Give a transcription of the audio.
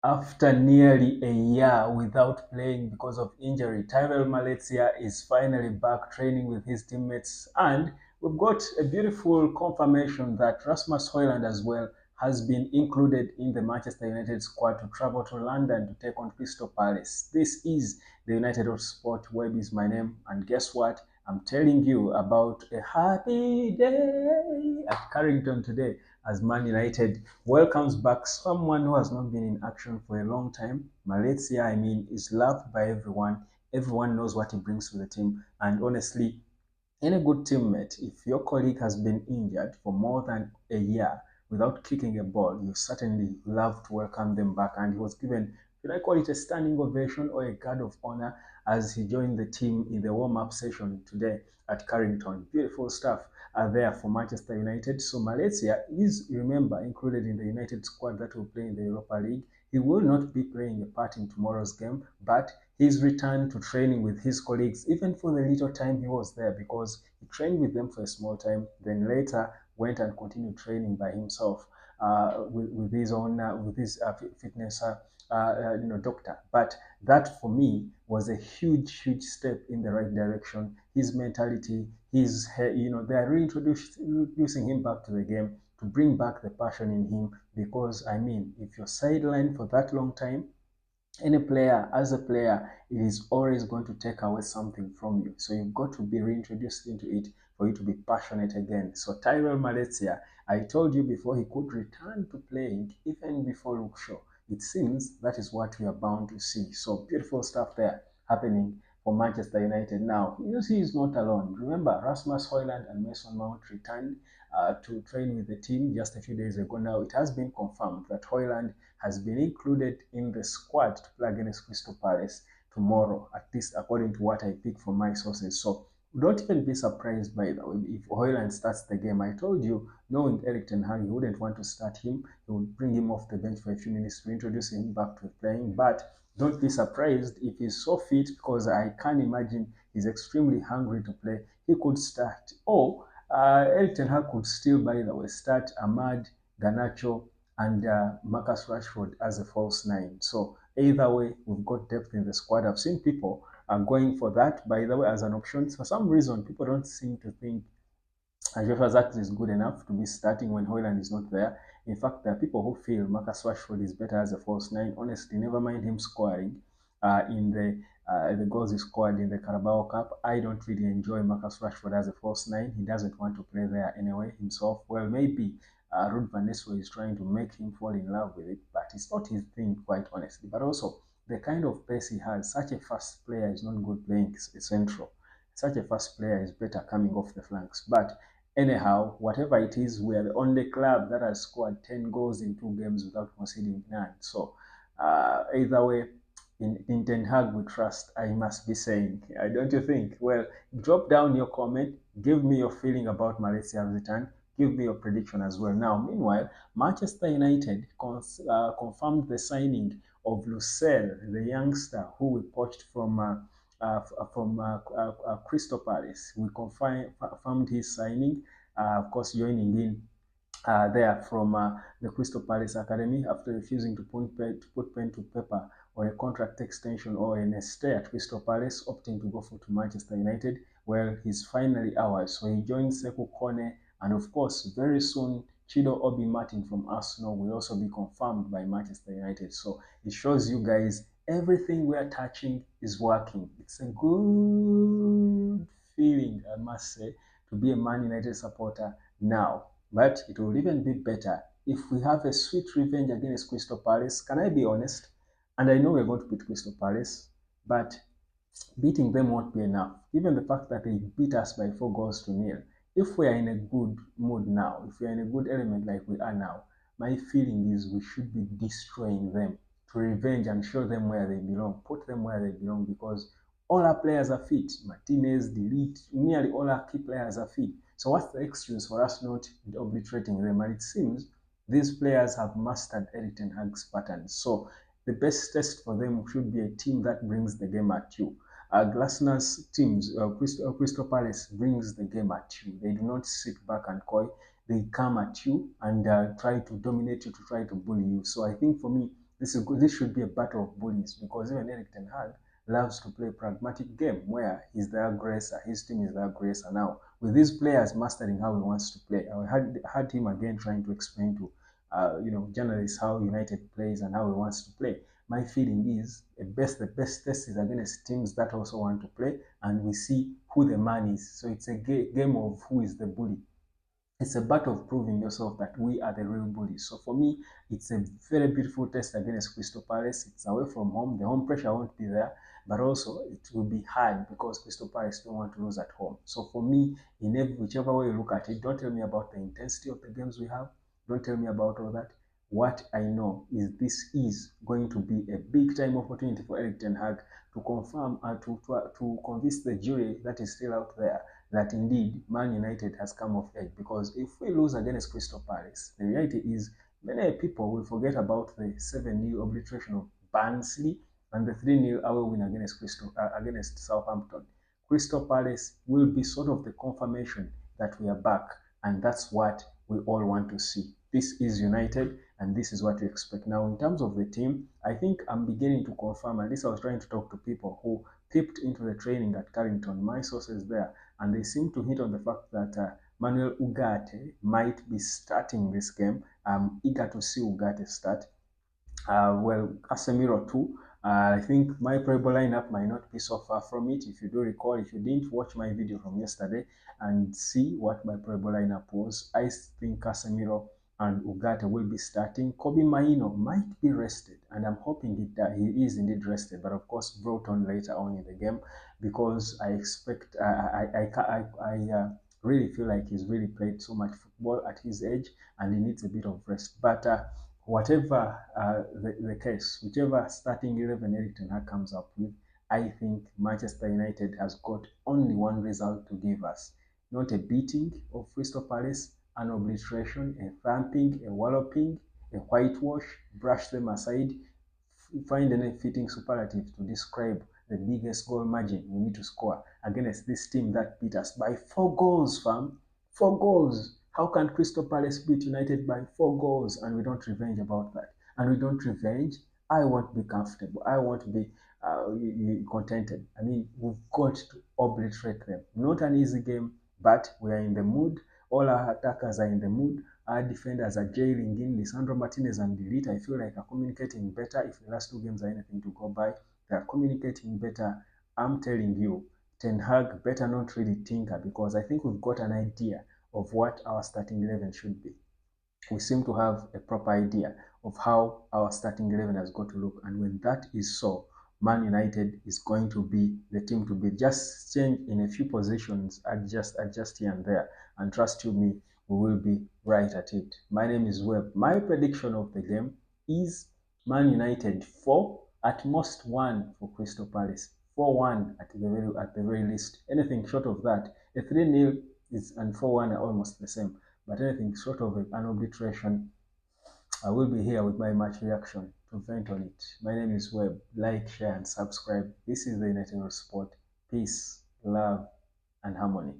After nearly a year without playing because of injury, Malacia is finally back training with his teammates, and we've got a beautiful confirmation that Rasmus Hojlund as well has been included in the Manchester United squad to travel to London to take on Crystal Palace. This is the United of Sport. Web is my name, and guess what? I'm telling you about a happy day at Carrington today as Man United welcomes back someone who has not been in action for a long time. Malacia, I mean, is loved by everyone. Everyone knows what he brings to the team. And honestly, any good teammate, if your colleague has been injured for more than a year without kicking a ball, you certainly love to welcome them back. And he was given, should I call it a standing ovation or a guard of honor, as he joined the team in the warm-up session today at Carrington. Beautiful stuff are there for Manchester United. So Malacia is, remember, included in the United squad that will play in the Europa League. He will not be playing a part in tomorrow's game, but his return to training with his colleagues, even for the little time he was there, because he trained with them for a small time, then later went and continued training by himself with his own fitness doctor. But that for me was a huge step in the right direction. His mentality, they are reintroducing him back to the game to bring back the passion in him. Because I mean, if you're sidelined for that long time, any player, as a player, it is always going to take away something from you. So you've got to be reintroduced into it for you to be passionate again. So Malacia, I told you before he could return to playing even before Luke Shaw. It seems that is what we are bound to see. So beautiful stuff there happening for Manchester United. Now, you see he's not alone. Remember, Rasmus Hojlund and Mason Mount returned to train with the team just a few days ago. Now, it has been confirmed that Hojlund has been included in the squad to play against Crystal Palace tomorrow, at least according to what I picked from my sources. So don't even be surprised by the way if Hojlund starts the game. I told you, knowing Erik ten Hag, he wouldn't want to start him. He would bring him off the bench for a few minutes to introduce him back to playing. But don't be surprised if he's so fit, because I can imagine he's extremely hungry to play. He could start. Or Erik ten Hag could still, by the way, start Ahmad, Garnacho, and Marcus Rashford as a false nine. So either way, we've got depth in the squad. I've seen people going for that, by the way, as an option. For some reason, people don't seem to think Joshua Zirkzee is good enough to be starting when Hojlund is not there. In fact, there are people who feel Marcus Rashford is better as a false nine. Honestly, never mind him scoring in the goals he scored in the Carabao Cup. I don't really enjoy Marcus Rashford as a false nine. He doesn't want to play there anyway himself. Well, maybe Ruud van Nistelrooy is trying to make him fall in love with it, but it's not his thing, quite honestly. But also, the kind of pace he has, such a fast player is not good playing central. Such a fast player is better coming off the flanks. But anyhow, whatever it is, we are the only club that has scored 10 goals in 2 games without conceding none. So, either way, in Ten Hag we trust, I must be saying. Don't you think? Well, drop down your comment. Give me your feeling about Malacia's return. Give me your prediction as well. Now, meanwhile, Manchester United confirmed the signing of Lucelle, the youngster who we poached from Crystal Palace. We confirmed his signing, of course, joining in there from the Crystal Palace Academy after refusing to put pen to paper on a contract extension or a stay at Crystal Palace, opting to go to Manchester United. Well, he's finally ours. So he joined Sekou Kone, and of course, very soon, Chido Obi Martin from Arsenal will also be confirmed by Manchester United. So it shows you guys everything we are touching is working. It's a good feeling, I must say, to be a Man United supporter now. But it will even be better if we have a sweet revenge against Crystal Palace. Can I be honest? And I know we're going to beat Crystal Palace, but beating them won't be enough. Given the fact that they beat us by 4 goals to nil, if we are in a good mood now, if we are in a good element like we are now, my feeling is we should be destroying them to revenge and show them where they belong, put them where they belong, because all our players are fit. Martinez, Delete, nearly all our key players are fit. So what's the excuse for us not obliterating them? And it seems these players have mastered Erik ten Hag's patterns. So the best test for them should be a team that brings the game at you. Glasner's teams, Crystal Palace brings the game at you. They do not sit back and coy. They come at you and try to dominate you, to try to bully you. So I think for me, This should be a battle of bullies, because even Erik ten Hag loves to play a pragmatic game where he's the aggressor, his team is the aggressor. Now, with these players mastering how he wants to play, I had him again trying to explain to journalists how United plays and how he wants to play. My feeling is the best test is against teams that also want to play, and we see who the man is. So it's a game of who is the bully. It's a battle of proving yourself that we are the real bullies. So for me, it's a very beautiful test against Crystal Palace. It's away from home. The home pressure won't be there, but also it will be hard because Crystal Palace don't want to lose at home. So for me, in whichever way you look at it, don't tell me about the intensity of the games we have. Don't tell me about all that. What I know is this is going to be a big time opportunity for Erik ten Hag to confirm and to convince the jury that is still out there that indeed Man United has come of age. Because if we lose against Crystal Palace, the reality is many people will forget about the 7-0 obliteration of Barnsley and the 3-0 away win against Southampton. Crystal Palace will be sort of the confirmation that we are back, and that's what we all want to see. This is United, and this is what we expect. Now, in terms of the team, I think I'm beginning to confirm, at least I was trying to talk to people who peeped into the training at Carrington, my sources there, and they seem to hit on the fact that Manuel Ugarte might be starting this game. I'm eager to see Ugarte start. Casemiro too. I think my probable lineup might not be so far from it. If you do recall, if you didn't watch my video from yesterday and see what my probable lineup was, I think Casemiro and Ugarte will be starting. Kobe Maino might be rested, and I'm hoping that he is indeed rested, but of course brought on later on in the game, because I expect I really feel like he's really played so much football at his age and he needs a bit of rest. But whatever the case, whichever starting 11 Erik ten Hag comes up with, I think Manchester United has got only one result to give us. Not a beating of Crystal Palace, an obliteration, a thumping, a walloping, a whitewash, brush them aside, find any fitting superlative to describe the biggest goal margin we need to score against this team that beat us by 4 goals, fam. 4 goals. How can Crystal Palace beat United by 4 goals and we don't revenge about that? And we don't revenge. I won't be comfortable. I won't be contented. I mean, we've got to obliterate them. Not an easy game, but we are in the mood. All our attackers are in the mood. Our defenders are jailing in. Lisandro Martinez and Delete, I feel like, are communicating better. If the last 2 games are anything to go by, they are communicating better. I'm telling you, Ten Hag better not really tinker, because I think we've got an idea of what our starting 11 should be. We seem to have a proper idea of how our starting 11 has got to look. And when that is so, Man United is going to be the team to beat. Just change in a few positions, adjust here and there. And trust you me, we will be right at it. My name is Webb. My prediction of the game is Man United 4, at most 1 for Crystal Palace. 4-1 at the very least. Anything short of that, a 3-0 and 4-1 are almost the same. But anything short of an obliteration, I will be here with my match reaction to vent on it. My name is Webb. Like, share, and subscribe. This is the United Sport. Peace, love, and harmony.